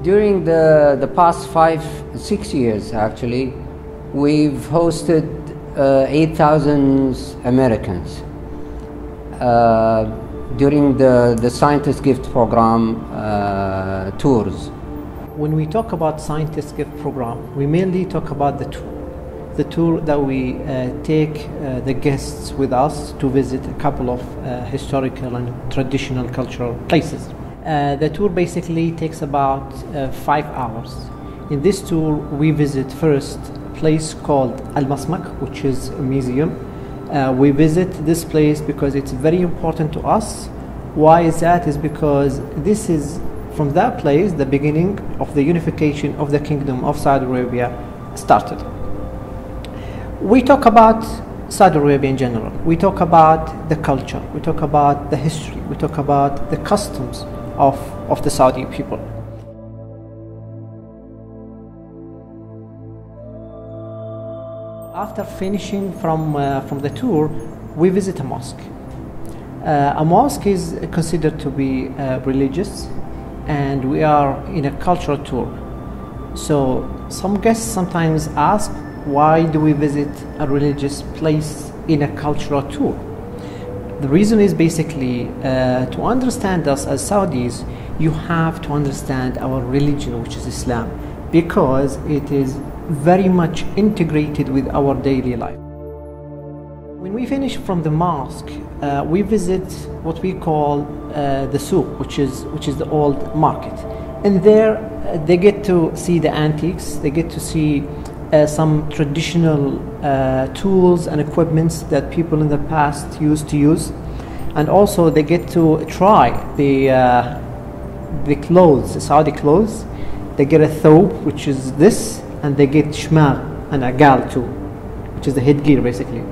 During the past 5-6 years, actually, we've hosted 8,000 Americans during the Scientist Gift Program tours. When we talk about Scientist Gift Program, we mainly talk about the tour that we take the guests with us to visit a couple of historical and traditional cultural places. The tour basically takes about 5 hours. In this tour, we visit first a place called Al-Masmak, which is a museum. We visit this place because it's very important to us. Why is that? Is because this is from that place the beginning of the unification of the Kingdom of Saudi Arabia started. We talk about Saudi Arabia in general. We talk about the culture. We talk about the history. We talk about the customs of the Saudi people. After finishing from the tour, we visit a mosque. A mosque is considered to be religious, and we are in a cultural tour. So some guests sometimes ask, why do we visit a religious place in a cultural tour? The reason is basically to understand us as Saudis, you have to understand our religion, which is Islam, because it is very much integrated with our daily life. When we finish from the mosque, we visit what we call the souk, which is the old market. And there they get to see the antiques, they get to see some traditional tools and equipments that people in the past used to use. And also they get to try the clothes, the Saudi clothes. They get a thobe, which is this, and they get shmag and agal too, which is the headgear basically.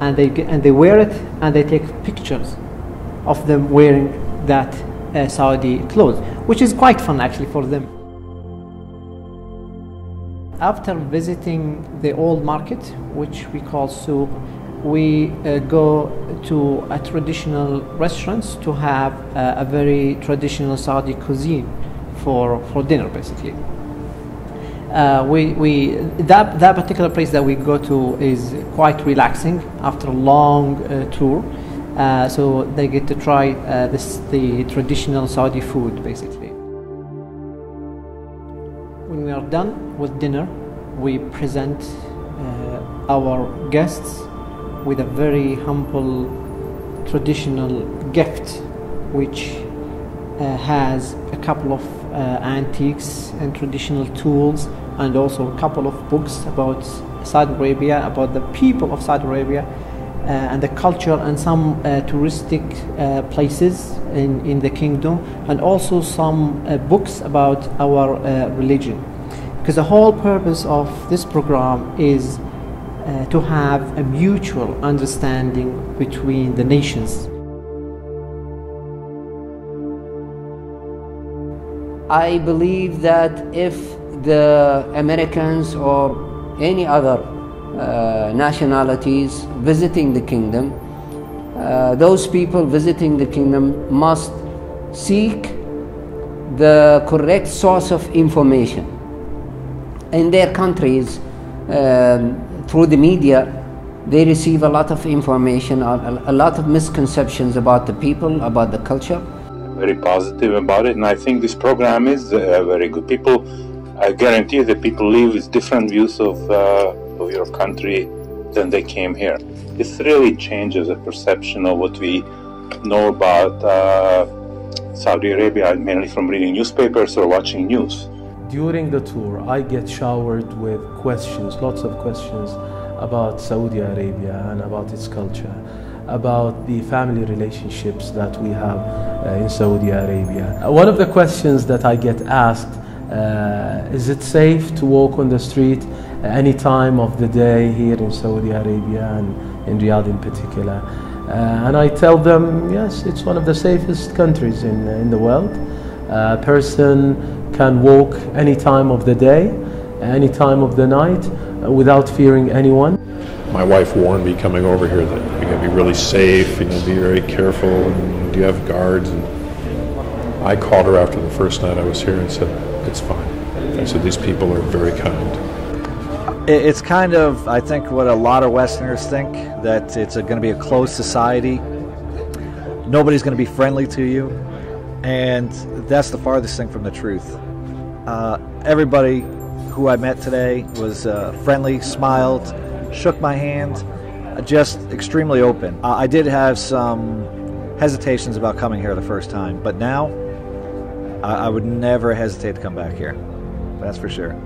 And they wear it, and they take pictures of them wearing that Saudi clothes, which is quite fun actually for them. After visiting the old market, which we call souk, we go to a traditional restaurants to have a very traditional Saudi cuisine for dinner basically. That particular place that we go to is quite relaxing after a long tour, so they get to try the traditional Saudi food basically. When we are done with dinner, we present our guests with a very humble traditional gift, which has a couple of antiques and traditional tools, and also a couple of books about Saudi Arabia, about the people of Saudi Arabia, and the culture, and some touristic places in the kingdom, and also some books about our religion. Because the whole purpose of this program is to have a mutual understanding between the nations. I believe that if the Americans or any other nationalities visiting the kingdom, those people visiting the kingdom must seek the correct source of information. In their countries, through the media, they receive a lot of information, a lot of misconceptions about the people, about the culture. Very positive about it, and I think this program is very good. People, I guarantee that people live with different views of your country than they came here. This really changes the perception of what we know about Saudi Arabia, mainly from reading newspapers or watching news. During the tour, I get showered with questions, lots of questions about Saudi Arabia and about its culture, about the family relationships that we have in Saudi Arabia. One of the questions that I get asked, is it safe to walk on the street any time of the day here in Saudi Arabia and in Riyadh in particular? And I tell them, yes, it's one of the safest countries in the world. A person can walk any time of the day, any time of the night, without fearing anyone. My wife warned me coming over here that you're going to be really safe, you're going to be very careful, and you have guards. And I called her after the first night I was here and said, it's fine. I said, these people are very kind. It's kind of, I think, what a lot of Westerners think, that it's going to be a closed society. Nobody's going to be friendly to you, and that's the farthest thing from the truth. Everybody who I met today was friendly, smiled, shook my hand, just extremely open. I did have some hesitations about coming here the first time, but now I would never hesitate to come back here. That's for sure.